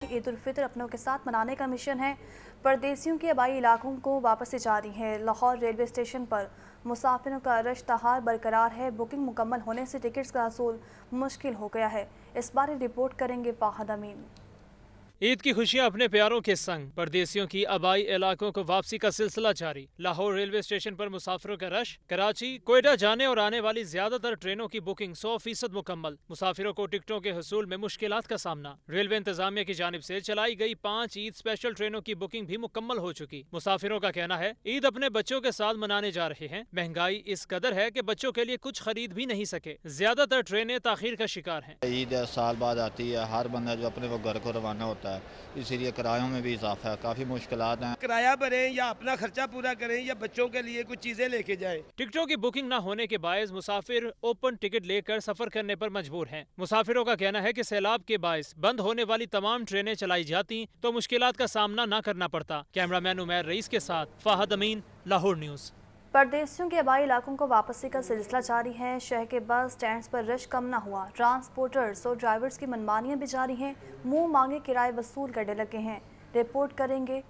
عید الفطر اپنوں کے ساتھ منانے کا مشن ہے۔ پردیسیوں کے آبائی علاقوں کو واپسی جاری ہے۔ لاہور ریلوے اسٹیشن پر مسافروں کا رش تاحال برقرار ہے۔ بکنگ مکمل ہونے سے ٹکٹس کا حصول مشکل ہو گیا ہے۔ اس بارے رپورٹ کریں گے فاہد امین۔ عید کی خوشیاں اپنے پیاروں کے سنگ، پردیسیوں کی آبائی علاقوں کو واپسی کا سلسلہ جاری۔ لاہور ریلوے اسٹیشن پر مسافروں کا رش، کراچی کوئٹہ جانے اور آنے والی زیادہ تر ٹرینوں کی بکنگ 100% مکمل۔ مسافروں کو ٹکٹوں کے حصول میں مشکلات کا سامنا۔ ریلوے انتظامیہ کی جانب سے چلائی گئی 5 عید اسپیشل ٹرینوں کی بکنگ بھی مکمل ہو چکی۔ مسافروں کا کہنا ہے عید اپنے بچوں کے ساتھ منانے جا رہے ہیں۔ مہنگائی اس قدر ہے کہ بچوں کے لیے کچھ خرید بھی نہیں سکے۔ زیادہ تر ٹرینیں تاخیر کا شکار ہیں۔ عید سال بعد آتی ہے، ہر بندہ جو اپنے وہ گھر کو روانہ ہوتا ہے، اسی لیے کرایوں میں بھی اضافہ ہے، کافی مشکلات ہیں۔ کرایہ بھریں یا اپنا خرچہ پورا کریں یا بچوں کے لیے کچھ چیزیں لے کے جائیں۔ ٹکٹوں کی بکنگ نہ ہونے کے باعث مسافر اوپن ٹکٹ لے کر سفر کرنے پر مجبور ہیں۔ مسافروں کا کہنا ہے کہ سیلاب کے باعث بند ہونے والی تمام ٹرینیں چلائی جاتی تو مشکلات کا سامنا نہ کرنا پڑتا۔ کیمرہ مین عمیر رئیس کے ساتھ فاہد امین، لاہور نیوز۔ پردیسیوں کے آبائی علاقوں کو واپسی کا سلسلہ جاری ہے۔ شہر کے بس سٹینڈز پر رش کم نہ ہوا۔ ٹرانسپورٹرز اور ڈرائیورز کی منمانیاں بھی جاری ہیں۔ منہ مانگے کرائے وصول کرنے لگے ہیں۔ رپورٹ کریں گے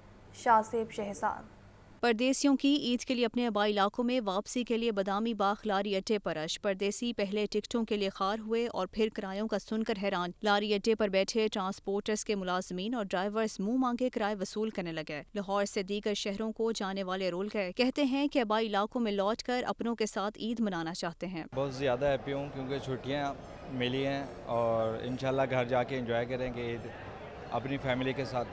شاہزیب شہزاد۔ پردیسیوں کی عید کے لیے اپنے آبائی علاقوں میں واپسی کے لیے بادامی باغ لاری اڈے پر رش۔ پردیسی پہلے ٹکٹوں کے لیے خوار ہوئے اور پھر کرایوں کا سن کر حیران۔ لاری اڈے پر بیٹھے ٹرانسپورٹرز کے ملازمین اور ڈرائیورز منہ مانگے کرائے وصول کرنے لگے۔ لاہور سے دیگر شہروں کو جانے والے رول گئے کہتے ہیں کہ آبائی علاقوں میں لوٹ کر اپنوں کے ساتھ عید منانا چاہتے ہیں۔ بہت زیادہ ہیپی ہوں کیونکہ چھٹیاں ملی ہیں اور انشاءاللہ گھر جا کے انجوائے کریں گے عید اپنی فیملی کے ساتھ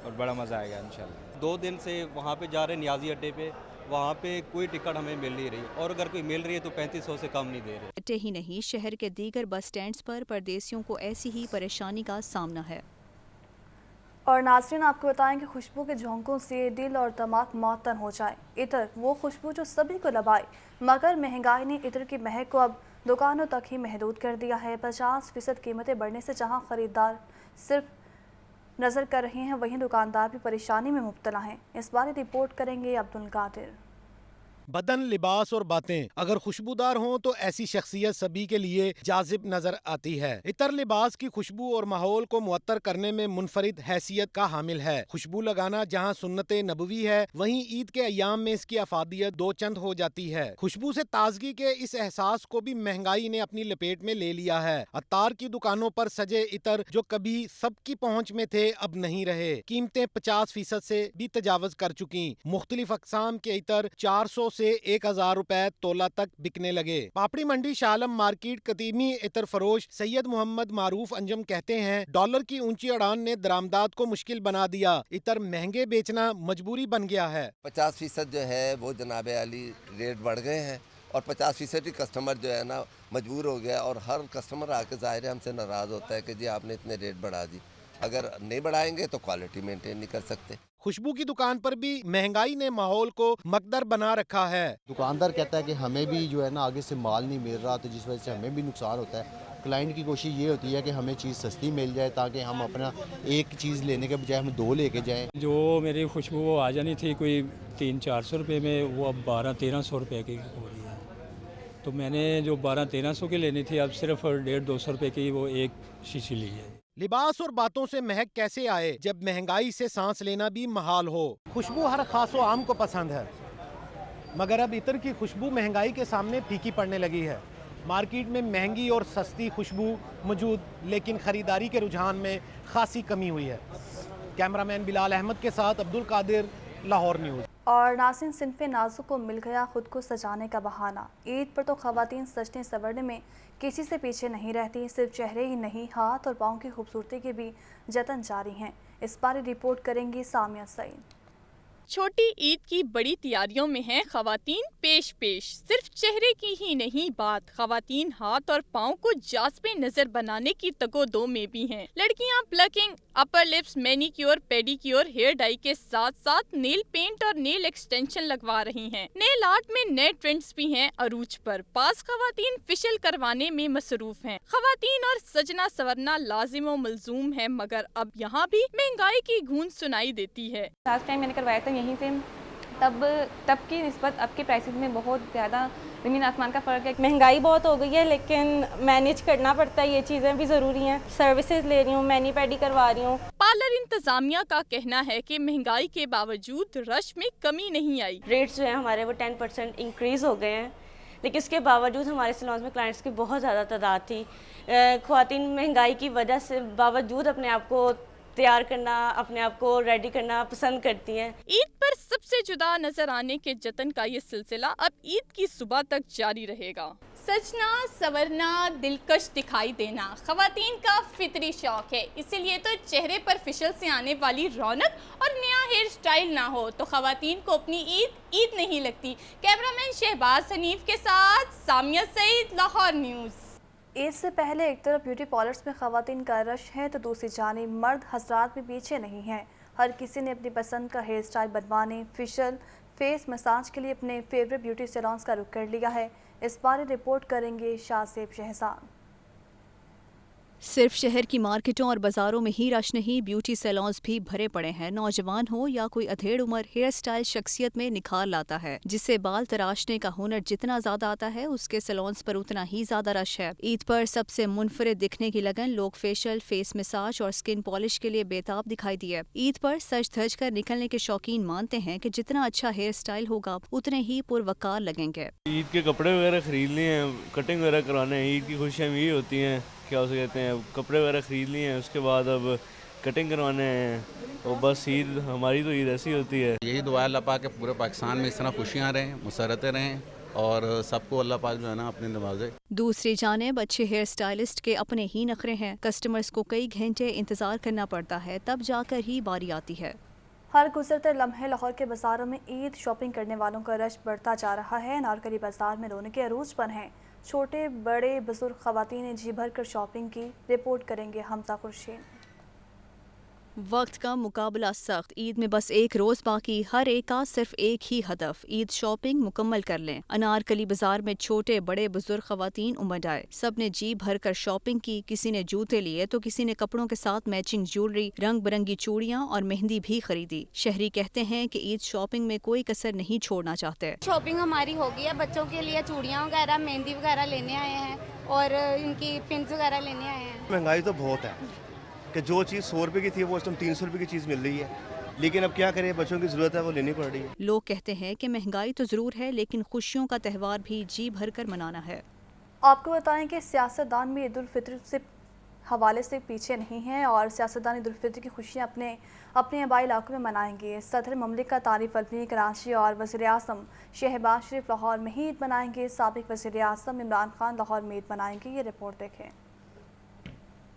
اور بڑا مزہ آئے گا انشاءاللہ۔ 2 دن سے وہاں پہ جا رہے ہیں نیازی اڈے پہ، وہاں پہ کوئی ٹکٹ ہمیں مل نہیں رہی اور اگر کوئی مل رہی ہے تو 3500 سے کم نہیں دے رہے۔ اڈے ہی نہیں شہر کے دیگر بس سٹینڈز پر پردیسیوں کو ایسی ہی پریشانی کا سامنا ہے۔ اور ناظرین آپ کو بتائیں کہ خوشبو کے جھونکوں سے دل اور دماغ معطر ہو جائے۔ عطر وہ خوشبو جو سبھی کو لبھائے، مگر مہنگائی نے عطر کی مہک کو اب دکانوں تک ہی محدود کر دیا ہے۔ 50% قیمتیں بڑھنے سے جہاں خریدار صرف نظر کر رہے ہیں وہیں دکاندار بھی پریشانی میں مبتلا ہیں۔ اس بارے رپورٹ کریں گے عبدالقادر۔ بدن، لباس اور باتیں اگر خوشبودار ہوں تو ایسی شخصیت سبھی کے لیے جاذب نظر آتی ہے۔ عطر لباس کی خوشبو اور ماحول کو معطر کرنے میں منفرد حیثیت کا حامل ہے۔ خوشبو لگانا جہاں سنت نبوی ہے وہیں عید کے ایام میں اس کی افادیت دو چند ہو جاتی ہے۔ خوشبو سے تازگی کے اس احساس کو بھی مہنگائی نے اپنی لپیٹ میں لے لیا ہے۔ عطار کی دکانوں پر سجے عطر جو کبھی سب کی پہنچ میں تھے اب نہیں رہے۔ قیمتیں 50% سے بھی تجاوز کر چکی۔ مختلف اقسام کے عطر 400 سے 1000 روپے تولہ تک بکنے لگے۔ پاپڑی منڈی شاہ عالم مارکیٹ قدیمی عطر فروش سید محمد معروف انجم کہتے ہیں ڈالر کی اونچی اڑان نے درآمدات کو مشکل بنا دیا۔ عطر مہنگے بیچنا مجبوری بن گیا ہے۔ 50% جو ہے وہ جناب علی ریٹ بڑھ گئے ہیں اور 50% کسٹمر جو ہے نا مجبور ہو گیا اور ہر کسٹمر آ کے ظاہر ہے ہم سے ناراض ہوتا ہے کہ جی آپ نے اتنے ریٹ بڑھا دی۔ اگر نہیں بڑھائیں گے تو کوالٹی مینٹین نہیں کر سکتے۔ خوشبو کی دکان پر بھی مہنگائی نے ماحول کو مقدر بنا رکھا ہے۔ دکاندار کہتا ہے کہ ہمیں بھی جو ہے نا آگے سے مال نہیں مل رہا تو جس وجہ سے ہمیں بھی نقصان ہوتا ہے۔ کلائنٹ کی کوشش یہ ہوتی ہے کہ ہمیں چیز سستی مل جائے تاکہ ہم اپنا ایک چیز لینے کے بجائے ہم 2 لے کے جائیں۔ جو میری خوشبو وہ آ جانی تھی کوئی 300-400 روپے میں، وہ اب 1200-1300 روپے کی ہو رہی ہے۔ تو میں نے جو 1200-1300 کی لینی تھی اب صرف 150-200 روپے کی وہ ایک شیشی لی ہے۔ لباس اور باتوں سے مہک کیسے آئے جب مہنگائی سے سانس لینا بھی محال ہو۔ خوشبو ہر خاص و عام کو پسند ہے مگر اب عطر کی خوشبو مہنگائی کے سامنے پھیکی پڑنے لگی ہے۔ مارکیٹ میں مہنگی اور سستی خوشبو موجود لیکن خریداری کے رجحان میں خاصی کمی ہوئی ہے۔ کیمرہ مین بلال احمد کے ساتھ عبدالقادر، لاہور نیوز۔ اور ناظرین صنف نازک کو مل گیا خود کو سجانے کا بہانہ۔ عید پر تو خواتین سجنے سورنے میں کسی سے پیچھے نہیں رہتی، صرف چہرے ہی نہیں ہاتھ اور پاؤں کی خوبصورتی کے بھی جتن جاری ہیں۔ اس بارے رپورٹ کریں گی سامیہ سعید۔ چھوٹی عید کی بڑی تیاریوں میں ہیں خواتین پیش صرف چہرے کی ہی نہیں بات، خواتین ہاتھ اور پاؤں کو جاذب نظر بنانے کی تگودو میں بھی ہیں۔ لڑکیاں plucking, upper lips, manicure, pedicure, hair dye کے ساتھ ساتھ نیل پینٹ اور نیل ایکسٹینشن لگوا رہی ہیں۔ نیل آرٹ میں نئے ٹرینڈز بھی ہیں عروج پر، بعض خواتین فیشل کروانے میں مصروف ہیں۔ خواتین اور سجنا سورنا لازم و ملزوم ہے مگر اب یہاں بھی مہنگائی کی گونج سنائی دیتی ہے۔ لاسٹ ٹائم میں نے کروایا تھا یہیں سے तब की निस्बत अब के प्राइसेस में बहुत ज़्यादा ज़मीन आसमान का फ़र्क है। महंगाई बहुत हो गई है, लेकिन मैनेज करना पड़ता है, ये चीज़ें भी ज़रूरी हैं। सर्विसेज ले रही हूँ, मैनी पेडी करवा रही हूँ। पार्लर इंतजामिया का कहना है कि महंगाई के बावजूद रश में कमी नहीं आई। रेट्स जो हैं हमारे वो 10% इंक्रीज़ हो गए हैं, लेकिन उसके बावजूद हमारे सैलून्स में क्लाइंट्स की बहुत ज़्यादा तादाद थी। ख़वातीन महंगाई की वजह से बावजूद अपने आप को तैयार करना, अपने आप को रेडी करना पसंद करती हैं। ईद पर सबसे जुदा नजर आने के जतन का ये सिलसिला अब ईद की सुबह तक जारी रहेगा। सजना, संवरना, दिलकश दिखाई देना ख़वातीन का फितरी शौक है, इसीलिए तो चेहरे पर फिशल से आने वाली रौनक और नया हेयर स्टाइल ना हो तो ख़वातीन को अपनी ईद नहीं लगती। कैमरामैन शहबाज हनीफ के साथ सामिया सईद, लाहौर न्यूज़। ईद से पहले एक तरफ ब्यूटी पार्लर्स में ख़वातीन का रश है तो दूसरी जानिब मर्द हजरात भी पीछे नहीं हैं। हर किसी ने अपनी पसंद का हेयर स्टाइल बनवाने, फेशियल, फेस मसाज के लिए अपने फेवरेट ब्यूटी सैलून्स का रुख कर लिया है। इस बारे रिपोर्ट करेंगे शाहजेब शहजाद। सिर्फ शहर की मार्केटों और बाजारों में ही रश नहीं, ब्यूटी सैलून्स भी भरे पड़े हैं। नौजवान हो या कोई अधेड़ उम्र, हेयर स्टाइल शख्सियत में निखार लाता है। जिससे बाल तराशने का हुनर जितना ज्यादा आता है, उसके सैलून्स पर उतना ही ज्यादा रश है। ईद पर सबसे मुनफरिद दिखने की लगन लोग फेशियल, फेस मसाज और स्किन पॉलिश के लिए बेताब दिखाई दिए। ईद पर सज धज कर निकलने के शौकीन मानते हैं कि जितना अच्छा हेयर स्टाइल होगा उतने ही पुरवकार लगेंगे। ईद के कपड़े वगैरह खरीदने हैं, कटिंग वगैरह कराने हैं। ईद की खुशियाँ यही होती हैं, क्या उसे कहते हैं, कपड़े वगैरह ख़रीद लिए हैं, उसके बाद अब कटिंग करवाने हैं और बस ईद हमारी तो ईद ऐसी होती है। यही दुआ अल्लाह पाक के पूरे पाकिस्तान में इस तरह खुशियाँ रहें, मुसरतें रहें और सबको अल्लाह पाक जो है ना अपने नवाजे। दूसरी जानिब अच्छे हेयर स्टाइलिस्ट के अपने ही नखरे हैं। कस्टमर्स को कई घंटे इंतजार करना पड़ता है, तब जाकर ही बारी आती है। हर गुजरते लम्हे लाहौर के बाजारों में ईद शॉपिंग करने वालों का रश बढ़ता जा रहा है। नारकली बाजार में रोने के अरूज पर हैं। छोटे बड़े बुजुर्ग ख़वातीन ने जी भर कर शॉपिंग की। रिपोर्ट करेंगे हमजा खुर्शीद। वक्त का मुकाबला सख्त, ईद में बस एक रोज बाकी, हर एक का सिर्फ एक ही हदफ, ईद शॉपिंग मुकम्मल कर लें। अनारकली बाजार में छोटे बड़े बुजुर्ग ख़वातीन उमड़ आए। सब ने जी भर कर शॉपिंग की। किसी ने जूते लिए तो किसी ने कपड़ों के साथ मैचिंग ज्वेलरी, रंग बिरंगी चूड़ियाँ और मेहंदी भी खरीदी। शहरी कहते हैं कि ईद शॉपिंग में कोई कसर नहीं छोड़ना चाहते। शॉपिंग हमारी हो गई है, बच्चों के लिए चूड़ियाँ वगैरह, मेहंदी वगैरह लेने आए हैं और इनकी पिन्स वगैरह लेने आए हैं। महंगाई तो बहुत है कि जो चीज़ 100 रुपये की थी वो इस टाइम 300 रुपये की चीज़ मिल रही है, लेकिन अब क्या करें, बच्चों की ज़रूरत है, वो लेनी पड़ रही है। लोग कहते हैं कि महंगाई तो ज़रूर है, लेकिन खुशियों का त्यौहार भी जी भर कर मनाना है। आपको बताएं कि सियासतदान भी ईद उल फितर से हवाले से पीछे नहीं हैं और सियासतदान ईद उल फितर की खुशियाँ अपने आबाई इलाकों में मनाएंगे। सदर मुमलिकत आरिफ अलवी कराची और वज़ीर आज़म शहबाज शरीफ लाहौर में ही ईद मनाएंगे। साबिक़ वज़ीर आज़म इमरान खान लाहौर में ईद मनाएंगे। ये रिपोर्ट देखें।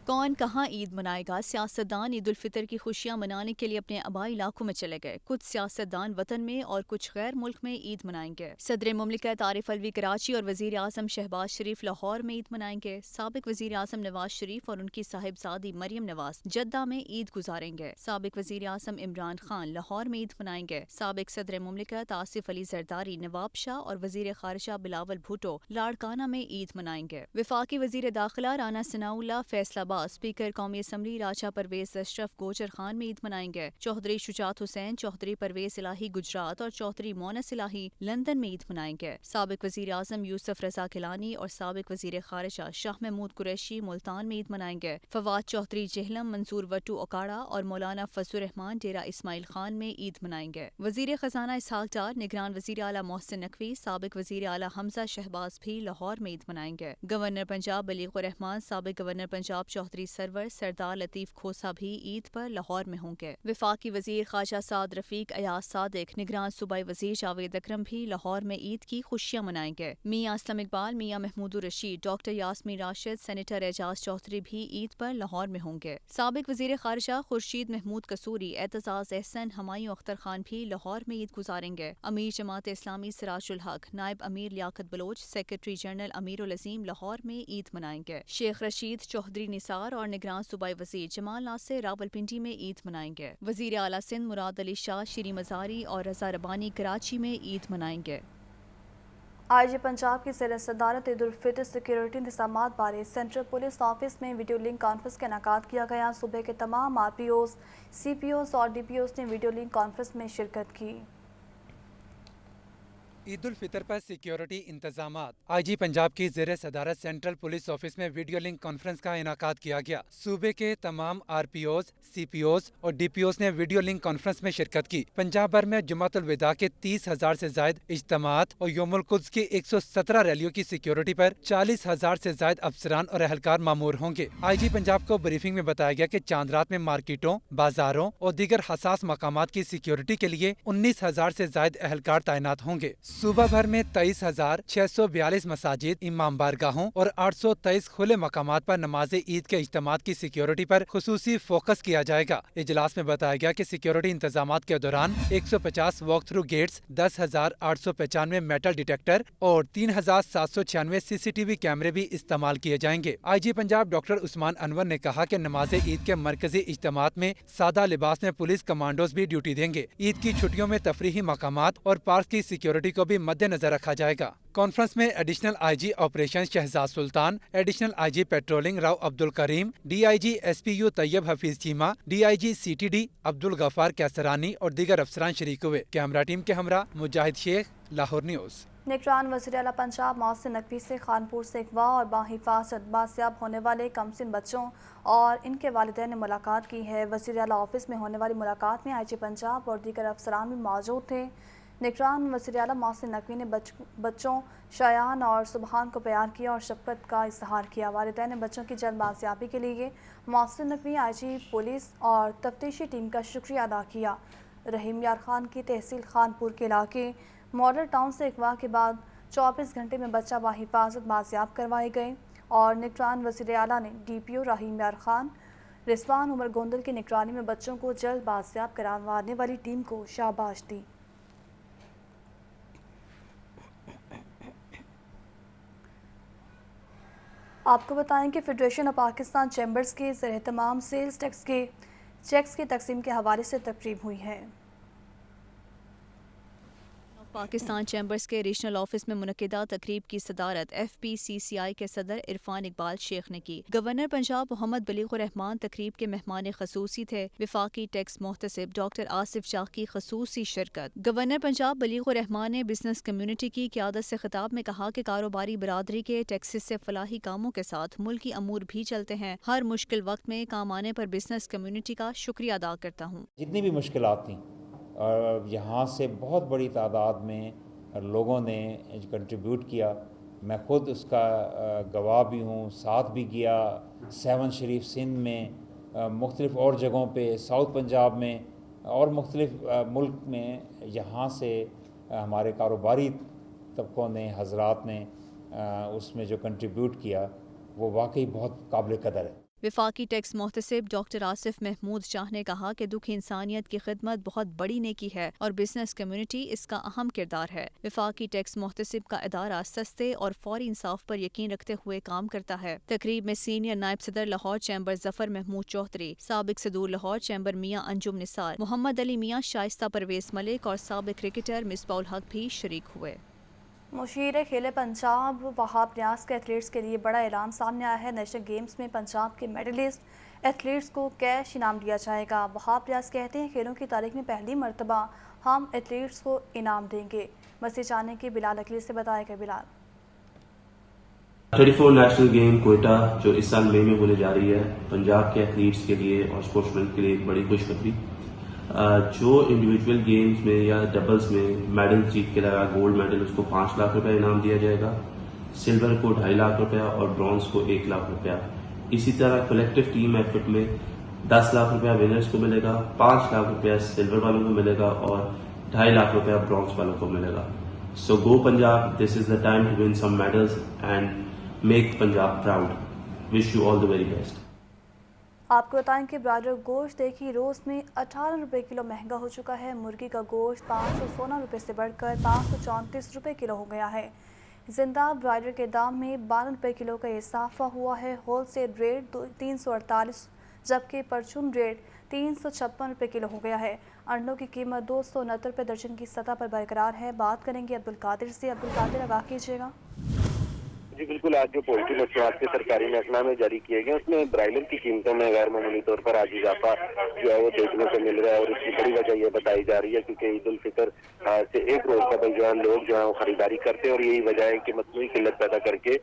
कौन कहाँ ईद मनाएगा? सियासतदान ईद उल फितर की खुशियाँ मनाने के लिए अपने आबाई इलाकों में चले गए। कुछ सियासतदान वतन में और कुछ गैर मुल्क में ईद मनाएंगे। सदर मुमलिकत आरिफ अलवी कराची और वज़ीर आज़म शहबाज शरीफ लाहौर में ईद मनाएंगे। साबिक़ वज़ीर आज़म नवाज शरीफ और उनकी साहिबजादी मरियम नवाज जद्दा में ईद गुजारेंगे। साबिक़ वज़ीर आज़म इमरान खान लाहौर में ईद मनाएंगे। साबिक़ सदर मुमलिकत आसिफ अली जरदारी नवाब शाह और वज़ीर ख़ारिजा बिलावल भुट्टो लाड़काना में ईद मनाएंगे। वफाकी वज़ीर दाखिला राना सनाउल्लाह फैसलाबाद, स्पीकर कौमी असम्बली राजा परवेज अशरफ गोजर खान में ईद मनाएंगे। चौधरी शुजात हुसैन, चौधरी परवेज इलाही गुजरात और चौधरी मोनस इलाही लंदन में ईद मनाएंगे। साबिक़ वज़ीर आज़म यूसुफ रज़ा गिलानी और साबिक़ वज़ीर ख़ारिजा शाह महमूद कुरैशी मुल्तान में ईद मनाएंगे। फवाद चौधरी जेहलम, मंसूर वट्टू ओकाड़ा और मौलाना फजलुर रहमान डेरा इस्माइल खान में ईद मनाएंगे। वज़ीर ख़जाना इसहाक डार, निगरान वज़ीर आला मोहसिन नकवी, साबिक़ वज़ीर आला हमजा शहबाज भी लाहौर में ईद मनाएंगे। गवर्नर पंजाब बलीग़ुर रहमान, साबिक़ गवर्नर पंजाब चौधरी सरवर सरदार लतीफ़ खोसा भी ईद पर लाहौर में होंगे। वफाकी वज़ीर ख्वाजा साद रफ़ीक, अयाज सादिक, निगरान सूबाई वज़ीर जावेद अकरम भी लाहौर में ईद की खुशियाँ मनाएंगे। मियाँ असलम इकबाल, मियाँ महमूदुर रशीद, डॉक्टर यास्मीन राशिद, सेनेटर एजाज चौधरी भी ईद पर लाहौर में होंगे। साबिक़ वज़ीर ख़ारिजा खुर्शीद महमूद कसूरी, एतज़ाज़ एहसन, हुमायूं अख्तर खान भी लाहौर में ईद गुजारेंगे। अमीर जमात इस्लामी सिराजुल हक, नायब अमीर Liaquat Bloch, secretary general Amir उल अज़ीम लाहौर में ईद मनाएंगे। शेख रशीद चौधरी निसार और निगरान सूबाई वज़ीर जमाल नासिर रावलपिंडी में ईद मनाएंगे। वज़ीर आला सिंध मुराद अली शाह श्री मज़ारी और रज़ा रबानी कराची में ईद मनाएंगे। आज पंजाब की ज़ेर सदारत ईद उल फितर सिक्योरिटी इंतज़ामात बारे सेंट्रल पुलिस ऑफिस में वीडियो लिंक कॉन्फ्रेंस का इनेकाद किया गया। सूबे के तमाम RPOs, CPOs और DPOs ने वीडियो लिंक कॉन्फ्रेंस में शिरकत की। ईद उल फितर पर सिक्योरिटी इंतजामात। आईजी पंजाब की ज़ेर सदारत सेंट्रल पुलिस ऑफिस में वीडियो लिंक कॉन्फ्रेंस का इनाकाद किया गया। सूबे के तमाम आरपीओज, सीपीओज और डीपीओज ने वीडियो लिंक कॉन्फ्रेंस में शिरकत की। पंजाब भर में जुमातुल विदा के 30,000 से जायद इज्तिमात और यौमुल कुद्स की 117 रैलियों की सिक्योरिटी पर 40,000 से जायद अफसरान और अहलकार मामूर होंगे। आईजी पंजाब को ब्रीफिंग में बताया गया कि चांद रात में मार्केटों, बाजारों और दीगर हसास मकामात की सिक्योरिटी के लिए 19,000 से जायद अहलकार तैनात होंगे। सूबा भर में 23,642 मसाजिद, इमाम बारगाहों और 823 खुले मकामात पर नमाज ईद के इज्तिमात की सिक्योरिटी पर खुसूसी फोकस किया जाएगा। इजलास में बताया गया कि सिक्योरिटी इंतजामात के दौरान 150 walk through gates, 10,895 metal detector और 3,796 CCTV कैमरे भी इस्तेमाल किए जाएंगे। आईजी पंजाब डॉक्टर उस्मान अनवर ने कहा कि नमाज ईद के मरकजी इज्तिमात में सादा लिबास में पुलिस कमांडोज भी ड्यूटी देंगे। ईद की छुट्टियों में तफरीही मकामात और पार्क की सिक्योरिटी को भी मद्देनजर रखा जाएगा। कॉन्फ्रेंस में additional IG operation Shahzad Sultan, additional IG patrolling Rao Abdul Karim, DIG SPU Tayyab Hafeez Cheema, DIG CTD Abdul Ghaffar Kaisrani और दीगर अफसरान शरीक हुए। कैमरा टीम के हमरा मुजाहिद शेख, लाहौर न्यूज़। निगरान वज़ीर-ए-आला पंजाब मोहसिन नकवी से खानपुर से अगवा और बाहिफाजत बासियाब होने वाले कमसिन बच्चों और इनके वालिदैन ने मुलाकात की है। वज़ीर-ए-आला ऑफिस में होने वाली मुलाकात में आईजी पंजाब और दीगर अफसरान भी मौजूद थे। निगरान वज़ीर-ए-आला मोहसिन नकवी ने बच्चों शयान और सुबहान को प्यार किया और शफ़क़त का इज़हार किया। वालिदैन ने बच्चों की जल्द बाजियाबी के लिए मोहसिन नकवी, आईजी पुलिस और तफ्तीशी टीम का शुक्रिया अदा किया। रहीम यार खान की तहसील खानपुर के इलाके मॉडल टाउन से अगवा के बाद 24 घंटे में बच्चा बाहिफाजत बाजियाब करवाए गए और निगरान वज़ीर-ए-आला ने डीपीओ रहीम यार खान, रिजवान उमर गोंदल की निगरानी में बच्चों को जल्द बाजियाब करवाने वाली टीम को शाबाश दी। आपको बताएं कि फेडरेशन ऑफ पाकिस्तान चैम्बर्स के ज़ेर-ए-तमाम सेल्स टैक्स के चेक्स की तकसीम के हवाले से तकरीब हुई है। पाकिस्तान चैम्बर्स के रीजनल ऑफिस में मुनक़िदा तकरीब की सदारत FPCCI के सदर इरफान इकबाल शेख ने की। गवर्नर पंजाब मोहम्मद बलीग़ुर रहमान तकरीब के मेहमान खसूसी थे। विफाकी टैक्स मोहतसिब डॉक्टर आसिफ शाह की खसूसी शिरकत। गवर्नर पंजाब बलीग़ुर रहमान ने बिजनेस कम्युनिटी की क़यादत से खिताब में कहा कि कारोबारी बरादरी के टैक्सेस से फलाही कामों के साथ मुल्की अमूर भी चलते हैं। हर मुश्किल वक्त में काम आने पर बिजनेस कम्युनिटी का शुक्रिया अदा करता हूँ। जितनी भी मुश्किलात थी और यहाँ से बहुत बड़ी तादाद में लोगों ने कंट्रीब्यूट किया। मैं ख़ुद उसका गवाह भी हूँ, साथ भी गया 7 शरीफ सिंध में, मुख्तलिफ़ और जगहों पे, साउथ पंजाब में और मुख्तलिफ़ मुल्क में। यहाँ से हमारे कारोबारी तबकों ने, हजरात ने उसमें जो कंट्रीब्यूट किया वो वाकई बहुत काबिल कदर है। विफाकी टैक्स मोहतसिब डॉक्टर आसिफ महमूद शाह ने कहा कि दुख इंसानियत की खिदमत बहुत बड़ी नेकी है और बिजनेस कम्युनिटी इसका अहम किरदार है। विफाकी टैक्स मोहतसिब का इदारा सस्ते और फौरी इंसाफ पर यकीन रखते हुए काम करता है। तकरीब में सीनियर नायब सदर लाहौर चैम्बर जफर महमूद चौधरी, साबिक सदूर लाहौर चैम्बर मियाँ अंजुम निसार, मोहम्मद अली मियाँ, शाइस्ता परवेज मलिक और साबिक क्रिकेटर मिसबाउल हक भी शरीक हुए। मुशीर खेले पंजाब वहाब न्याज के एथलीट्स के लिए बड़ा ऐलान सामने आया है। नेशनल गेम्स में पंजाब के मेडलिस्ट एथलीट्स को कैश इनाम दिया जाएगा। वहाब न्याज कहते हैं खेलों की तारीख में पहली मरतबा हम एथलीट्स को इनाम देंगे। मसीह जाने के बिलाल अकली से बताएगा बिलाल। 34 नेशनल गेम कोयटा जो इस साल मई में होने जा रही है, पंजाब के एथलीट्स के लिए और स्पोर्ट्समैन के लिए एक बड़ी खुशखबरी। जो इंडिविजुअल गेम्स में या डबल्स में मेडल जीत के लगा, गोल्ड मेडल, उसको 5 लाख रुपया इनाम दिया जाएगा, सिल्वर को 2.5 लाख रुपया और ब्रॉन्ज को 1 लाख रुपया। इसी तरह कलेक्टिव टीम एफर्ट में 10 लाख रुपया विनर्स को मिलेगा, 5 लाख रुपया सिल्वर वालों को मिलेगा और 2.5 लाख रुपया ब्रॉन्ज वालों को मिलेगा। So go Punjab, this is the time to win some medals and make Punjab proud. Wish you all the very best. आपको बताएं कि ब्रायलर गोश्त देखिए रोज़ में 18 रुपये किलो महंगा हो चुका है। मुर्गी का गोश्त 516 रुपये से बढ़कर 534 रुपये किलो हो गया है। जिंदा ब्रायलर के दाम में 12 रुपये किलो का इजाफा हुआ है। होल सेल रेट 348 जबकि परचून रेट 356 रुपये किलो हो गया है। अंडों की कीमत 269 रुपये दर्जन की सतह पर बरकरार है। बात करेंगे अब्दुल कादिर से। अब्दुल कादिर, आगाह कीजिएगा। جی بالکل, آج جو پولٹری مصنوعات کے سرکاری محکمہ میں جاری کیے گئے اس میں برائلر کی قیمتوں میں غیر معمولی طور پر آج اضافہ جو ہے وہ دیکھنے کو مل رہا ہے, اور اس کی بڑی وجہ یہ بتائی جا رہی ہے کیونکہ عید الفطر سے ایک روز قبل جو ہے لوگ جو ہے وہ خریداری کرتے ہیں, اور یہی وجہ ہے کہ مصنوعی قلت پیدا کر کے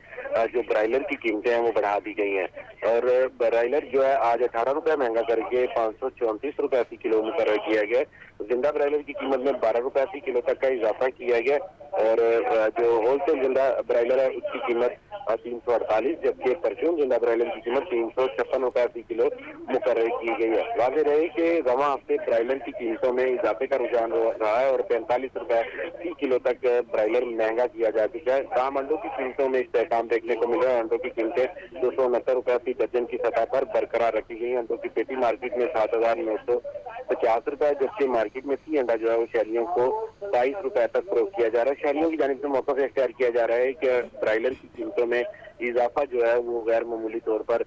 جو برائلر کی قیمتیں ہیں وہ بڑھا دی گئی ہیں, اور برائلر جو ہے آج 18 روپے مہنگا کر کے 534 روپے فی کلو مقرر کیا گیا. زندہ برائلر کی قیمت میں 12 روپے فی کلو تک کا اضافہ کیا گیا, اور جو ہول سیل زندہ برائلر ہے اس کی قیمت 348, جبکہ پرچون زندہ برائلر کی قیمت 356 روپے فی کلو مقرر کی گئی ہے. واضح رہے کہ رواں ہفتے برائلر کی قیمتوں میں اضافے کا رجحان رہا ہے اور 45 روپے فی کلو تک برائلر مہنگا کیا جا چکا ہے. تاہم انڈوں کی قیمتوں میں استحکام دیکھنے کو مل رہا ہے. انڈوں کی قیمتیں 269 روپے فی درجن کی سطح پر برقرار رکھی گئی ہیں. انڈوں کی پیٹی مارکیٹ میں 7,950 روپے, جبکہ مارکیٹ میں فی انڈا جو ہے وہ شہریوں کو 22 روپے تک فروخت کیا جا رہا ہے. شہریوں کی جانب سے موقف اختیار کیا جا رہا ہے کہ برائلر کی قیمتوں میں اضافہ جو ہے وہ غیر معمولی طور پر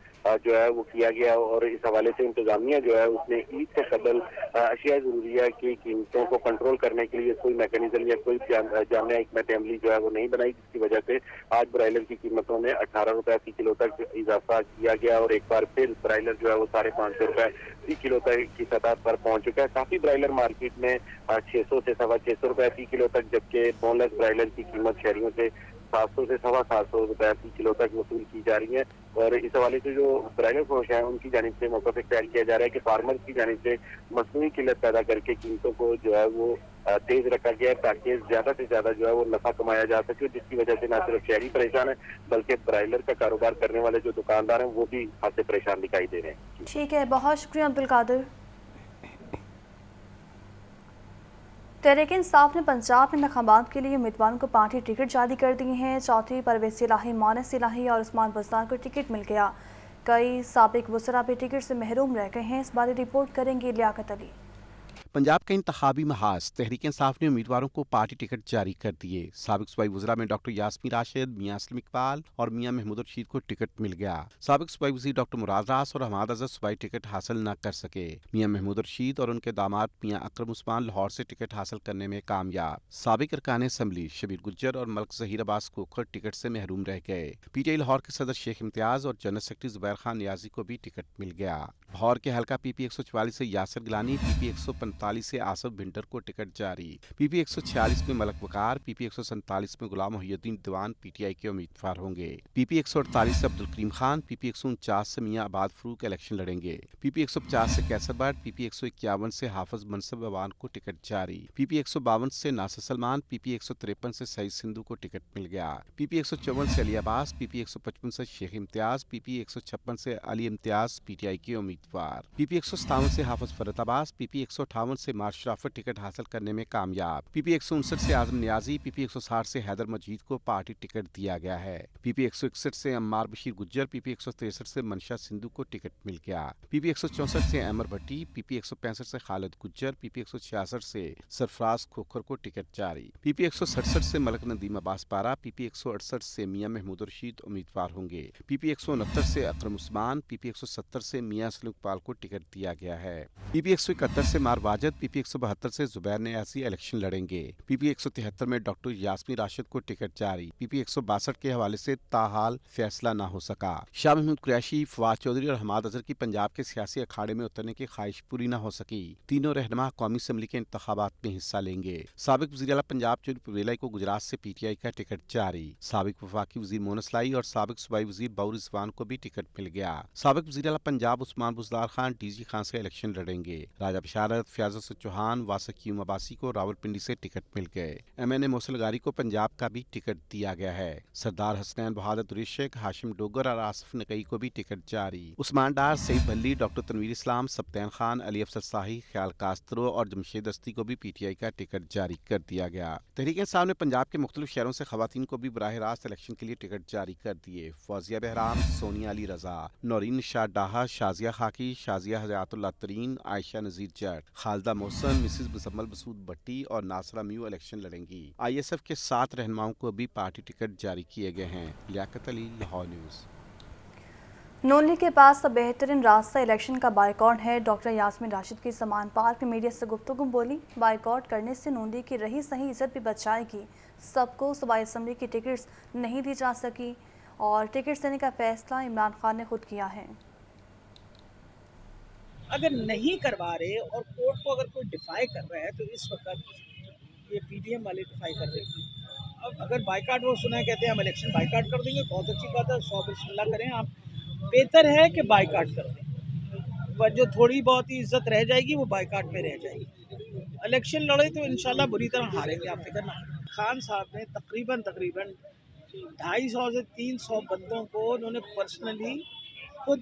جو ہے وہ کیا گیا, اور اس حوالے سے انتظامیہ جو ہے اس نے عید سے قبل اشیاء ضروریہ کی قیمتوں کو کنٹرول کرنے کے لیے کوئی میکینزم یا کوئی جامع حکمت عملی جو ہے وہ نہیں بنائی, جس کی وجہ سے آج برائلر کی قیمتوں میں 18 روپے فی کلو تک اضافہ کیا گیا, اور ایک بار پھر برائلر جو ہے وہ 550 روپے فی کلو تک کی سطح پر پہنچ چکا ہے. کافی برائلر مارکیٹ میں 600 سے 650 روپے فی کلو تک, جبکہ بون لیس برائلر کی قیمت شہریوں سے 700 سے 750 روپے فی کلو تک وصول کی جا رہی ہے. اور اس حوالے سے جو برائلر فروش ہیں ان کی جانب سے موقف اختیار کیا جا رہا ہے کہ فارمرز کی جانب سے مصنوعی قلت پیدا کر کے قیمتوں کو جو ہے وہ تیز رکھا گیا ہے تاکہ زیادہ سے زیادہ جو ہے وہ نفع کمایا جا سکے, جس کی وجہ سے نہ صرف شہری پریشان ہے بلکہ برائلر کا کاروبار کرنے والے جو دکاندار ہیں وہ بھی خاصے پریشان دکھائی دے رہے ہیں. ٹھیک ہے, بہت شکریہ عبدالقادر. تحریک انصاف نے پنجاب میں انتخابات کے لیے امیدواروں کو پارٹی ٹکٹ جاری کر دیے ہیں. چوتھی پرویز الہی, مانس الہی اور عثمان بزدار کو ٹکٹ مل گیا. کئی سابق وزراء بھی ٹکٹ سے محروم رہ گئے ہیں. اس بارے رپورٹ کریں گے لیاقت علی. پنجاب کے انتخابی محاذ تحریک انصاف نے امیدواروں کو پارٹی ٹکٹ جاری کر دیے. سابق صوبائی وزراء میں ڈاکٹر یاسمین راشد, میاں اسلم اقبال اور میاں محمود رشید کو ٹکٹ مل گیا. سابق صوبائی وزیر ڈاکٹر مراد راس اور حماد اظہر صوبائی ٹکٹ حاصل نہ کر سکے. میاں محمود رشید اور ان کے داماد میاں اکرم عثمان لاہور سے ٹکٹ حاصل کرنے میں کامیاب. سابق ارکان اسمبلی شبیر گجر اور ملک ظہیر عباس کوکھر ٹکٹ سے محروم رہ گئے. پی ٹی آئی لاہور کے صدر شیخ امتیاز اور جنرل سیکرٹری زبیر خان نیازی کو بھی ٹکٹ مل گیا. لاہور کے حلقہ پی پی 144 سے یاسر گیلانی, پی پی 145 سے آصف بھنڈر کو ٹکٹ جاری. پی پی 146 میں ملک وقار, پی پی 147 میں غلام محی الدین دیوان پی ٹی آئی کے امیدوار ہوں گے. پی پی 148 سے عبدالکریم خان, پی پی 149 سے میاں عباد فروق الیکشن لڑیں گے. پی پی 150 سے کیسر بٹ, پی پی 151 سے حافظ منصب عوان کو ٹکٹ جاری. پی پی 152 سے ناصر سلمان, پی پی 153 سے سعید سندھو کو ٹکٹ مل گیا. پی پی 154 سے علی عباس, پی پی 155 سے شیخ امتیاز, پی پی 156 سے علی امتیاز پی ٹی آئی کے امیدوار. پی پی 157 سے حافظ فرت عباس, پی پی 158 سے مار شرافت ٹکٹ حاصل کرنے میں کامیاب. پی پی 159 سے اعظم نیازی, پی پی 160 سے حیدر مجید کو پارٹی ٹکٹ دیا گیا ہے. پی پی 161 سے عمار بشیر گجر, پی پی 163 سے منشا سندھو کو ٹکٹ مل گیا. پی پی 164 سے احمر بھٹی, پی پی 165 سے خالد گجر, پی پی 166 سے سرفراز کھوکھر کو ٹکٹ جاری. پی پی 167 سے ملک ندیم عباس پارا, پی پی 168 سے میاں محمود رشید امیدوار ہوں گے. پی پی 169 سے اکرم عثمان, پی پی 170 سے میاں اسلم اقبال کو ٹکٹ دیا گیا ہے. پی پی 171 سے مار واجد, پی پی 172 سے زبیر نیازی الیکشن لڑیں گے. پی پی 173 میں ڈاکٹر یاسمین راشد کو ٹکٹ جاری. پی پی 162 کے حوالے سے تاحال فیصلہ نہ ہو سکا. شاہ محمود قریشی, فواد چودھری اور حماد اظہر کی پنجاب کے سیاسی اکھاڑے میں اترنے کی خواہش پوری نہ ہو سکی. تینوں رہنما قومی اسمبلی کے انتخابات میں حصہ لیں گے. سابق وزیر اعلیٰ پنجاب چودھری پرویز الہی کو گجرات سے پی ٹی آئی کا ٹکٹ جاری. سابق وفاقی وزیر مونس لائی اور سابق صوبائی وزیر باور رضوان کو بھی ٹکٹ مل گیا. سابق وزیر اعلیٰ پنجاب عثمان بزدار خان ڈی جی خان سے الیکشن لڑیں گے. راجہ بشارت, فیاض حسن چوہان, واسقیوم عباسی کو راولپنڈی سے ٹکٹ مل گئے. ایم این اے موصل غاری کو پنجاب کا بھی ٹکٹ دیا گیا ہے. سردار حسنین بہادر دریشک, ہاشم ڈوگر اور آصف نقی کو بھی ٹکٹ جاری. عثمان ڈار, سعید بھلی, ڈاکٹر تنویر اسلام, سبطین خان, علی افضل شاہی, خیال کاسترو اور جمشید دستی کو بھی پی ٹی آئی کا ٹکٹ جاری کر دیا گیا. تحریک انصاف نے پنجاب کے مختلف شہروں سے خواتین کو بھی براہ راست الیکشن کے لیے ٹکٹ جاری کر دیے. فوزیہ بہرام, سونیا علی رضا, نورین نشاد ڈاہا, شازیہ خاکی, شازیہ حیات اللہ ترین, عائشہ نذیر جٹ, خالدہ محسن, مسز مزمل مسعود بھٹی اور ناصرہ میو الیکشن لڑیں گی. آئی ایس ایف کے 7 رہنماؤں کو بھی پارٹی ٹکٹ جاری کیے گئے ہیں. لیاقت علی, لاہور نیوز. نون لیگ کے پاس اب بہترین راستہ الیکشن کا بائیکاٹ ہے. ڈاکٹر یاسمین راشد کی سمان پارک میں میڈیا سے گفتگو بولی. بائیکاٹ کرنے سے نون لیگ کی رہی صحیح عزت بھی بچ جائے گی. سب کو صوبائی اسمبلی کی ٹکٹس نہیں دی جا سکی. اور ٹکٹ دینے کا فیصلہ عمران خان نے خود کیا ہے۔ اگر نہیں کروا رہے اور کورٹ کو اگر کوئی ڈیفائی کر رہا ہے تو اس وقت یہ پی ڈی ایم والے ڈیفائی کر رہے ہیں۔ اب اگر بائیکاٹ وہ سنا ہے کہتے ہیں ہم الیکشن بائیکاٹ کر دیں گے، بہت اچھی بات ہے، 100 بسم اللہ کریں آپ، بہتر ہے کہ بائیکاٹ کر دیں، پر جو تھوڑی بہت ہی عزت رہ جائے گی وہ بائیکاٹ میں رہ جائے گی۔ الیکشن لڑے تو انشاءاللہ بری طرح ہاریں گے، آپ فکر نہ کریں۔ خان صاحب نے تقریباً 250 سے 300 بندوں کو انہوں نے پرسنلی خود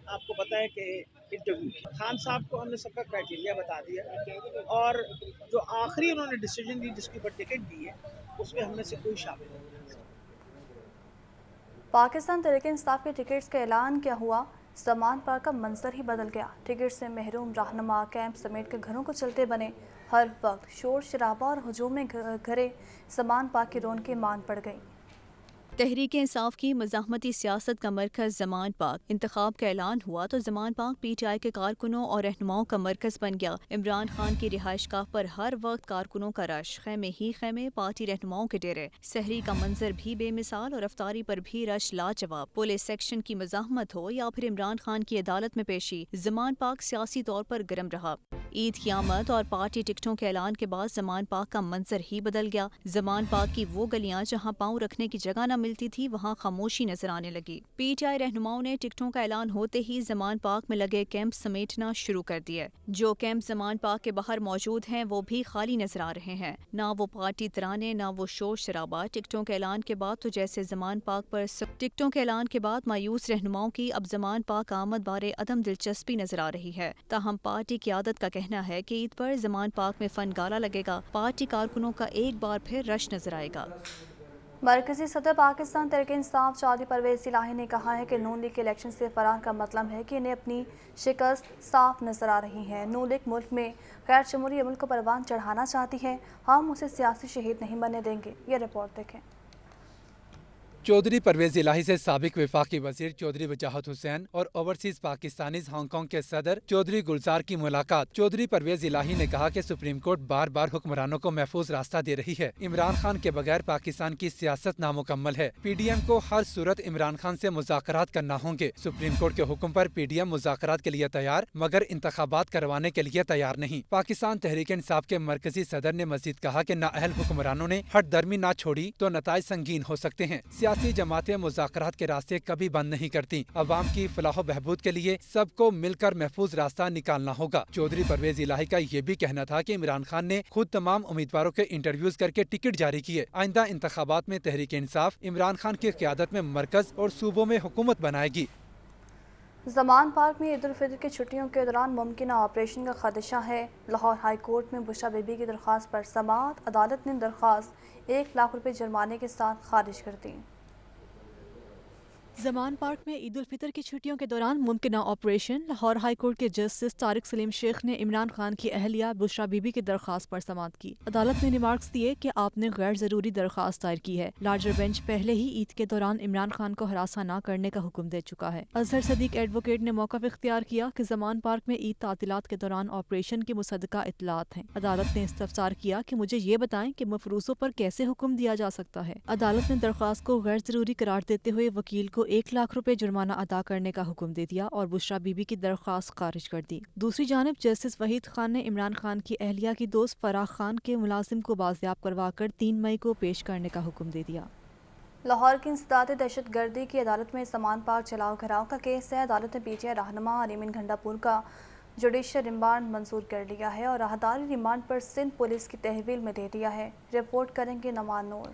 آپ کو پتہ ہے کہ انٹرویو کیا۔ خان صاحب کو ہم نے سب کا کرائٹیریا بتا دیا اور جو آخری انہوں نے ڈیسیجن دی جس کے اوپر ٹکٹ دی ہے اس میں ہم میں سے کوئی شامل نہیں۔ پاکستان تحریک انصاف کے ٹکٹس کا اعلان کیا ہوا، زمان پارک کا منظر ہی بدل گیا۔ ٹکٹ سے محروم رہنما کیمپ سمیٹ کے گھروں کو چلتے بنے، ہر وقت شور شرابہ اور ہجوم میں گھرے زمان پارک کی رونقیں مان پڑ گئی۔ تحریک انصاف کی مزاحمتی سیاست کا مرکز زمان پارک انتخاب کا اعلان ہوا تو زمان پارک پی ٹی آئی کے کارکنوں اور رہنماؤں کا مرکز بن گیا۔ عمران خان کی رہائش گاہ پر ہر وقت کارکنوں کا رش، خیمے ہی خیمے، پارٹی رہنماؤں کے ڈیرے، سحری کا منظر بھی بے مثال اور افطاری پر بھی رش لاجواب۔ پولیس سیکشن کی مزاحمت ہو یا پھر عمران خان کی عدالت میں پیشی، زمان پارک سیاسی طور پر گرم رہا۔ عید کی آمد اور پارٹی ٹکٹوں کے اعلان کے بعد زمان پارک کا منظر ہی بدل گیا۔ زمان پارک کی وہ گلیاں جہاں پاؤں رکھنے کی جگہ نہ ملتی تھی وہاں خاموشی نظر آنے لگی۔ پی ٹی آئی رہنماؤں نے ٹکٹوں کا اعلان ہوتے ہی زمان پارک میں لگے کیمپ سمیٹنا شروع کر دیا۔ جو کیمپ زمان پارک کے باہر موجود ہیں وہ بھی خالی نظر آ رہے ہیں، نہ وہ پارٹی ترانے نہ وہ شور شرابہ۔ ٹکٹوں کے اعلان کے بعد تو جیسے زمان پارک پر ٹکٹوں کے اعلان کے بعد مایوس رہنماؤں کی اب زمان پارک آمد بارے عدم دلچسپی نظر آ رہی ہے۔ تاہم پارٹی قیادت کا کہنا ہے کہ عید پر زمان پارک میں فن گالا لگے گا، پارٹی کارکنوں کا ایک بار پھر رش نظر آئے گا۔ مرکزی صدر پاکستان تحریک انصاف چودھری پرویز الہی نے کہا ہے کہ نون لیگ کے الیکشن سے فرار کا مطلب ہے کہ انہیں اپنی شکست صاف نظر آ رہی ہے۔ نون لیگ ملک میں غیر جمہوری عمل کو پروان چڑھانا چاہتی ہے، ہم اسے سیاسی شہید نہیں بننے دیں گے۔ یہ رپورٹ دیکھیں۔ چودھری پرویز الہی سے سابق وفاقی وزیر چودھری وجاہت حسین اور اوورسیز پاکستانیز ہانگ کانگ کے صدر چودھری گلزار کی ملاقات۔ چودھری پرویز الہی نے کہا کہ سپریم کورٹ بار بار حکمرانوں کو محفوظ راستہ دے رہی ہے، عمران خان کے بغیر پاکستان کی سیاست نامکمل ہے، پی ڈی ایم کو ہر صورت عمران خان سے مذاکرات کرنا ہوں گے۔ سپریم کورٹ کے حکم پر پی ڈی ایم مذاکرات کے لیے تیار مگر انتخابات کروانے کے لیے تیار نہیں۔ پاکستان تحریک انصاف کے مرکزی صدر نے مزید کہا کہ نااہل حکمرانوں نے ہٹ درمی نہ چھوڑی تو نتائج سنگین ہو سکتے ہیں۔ سیاسی جماعتیں مذاکرات کے راستے کبھی بند نہیں کرتی، عوام کی فلاح و بہبود کے لیے سب کو مل کر محفوظ راستہ نکالنا ہوگا۔ چودھری پرویز الہی کا یہ بھی کہنا تھا کہ عمران خان نے خود تمام امیدواروں کے انٹرویوز کر کے ٹکٹ جاری کیے۔ آئندہ انتخابات میں تحریک انصاف عمران خان کی قیادت میں مرکز اور صوبوں میں حکومت بنائے گی۔ زمان پارک میں عید الفطر کی چھٹیوں کے دوران ممکنہ آپریشن کا خدشہ ہے۔ لاہور ہائی کورٹ میں بشرا بی بی کی درخواست پر سماعت، عدالت نے درخواست 1 لاکھ روپے جرمانے کے ساتھ خارج کر دی۔ زمان پارک میں عید الفطر کی چھٹیوں کے دوران ممکنہ آپریشن، لاہور ہائی کورٹ کے جسٹس طارق سلیم شیخ نے عمران خان کی اہلیہ بشرا بی بی کی درخواست پر سماعت کی۔ عدالت نے ریمارکس دیے کہ آپ نے غیر ضروری درخواست دائر کی ہے۔ لارجر بینچ پہلے ہی عید کے دوران عمران خان کو ہراساں نہ کرنے کا حکم دے چکا ہے۔ اظہر صدیق ایڈوکیٹ نے موقف اختیار کیا کہ زمان پارک میں عید تعطیلات کے دوران آپریشن کی مصدقہ اطلاعات ہیں۔ عدالت نے استفسار کیا کہ مجھے یہ بتائیں کہ مفروضوں پر کیسے حکم دیا جا سکتا ہے۔ عدالت نے درخواست کو غیر ضروری قرار دیتے ہوئے وکیل کو 1 لاکھ روپے جرمانہ ادا کرنے کا حکم دے دیا اور بشرا بی بی کی درخواست خارج کر دی۔ دوسری جانب جسٹس وحید خان نے عمران خان کی اہلیہ کی دوست فراح خان کے ملازم کو بازیاب کروا کر 3 مئی کو پیش کرنے کا حکم دے دیا۔ لاہور کی انسداد دہشت گردی کی عدالت میں زمان پارک جلاؤ گھراؤ کا کیس ہے۔ عدالت نے پی ٹی آئی رہنما علی امین گھنڈا پور کا جوڈیشل ریمانڈ منظور کر لیا ہے اور راہداری ریمانڈ پر سندھ پولیس کی تحویل میں دے دیا ہے۔ رپورٹ کریں گے نمان نور۔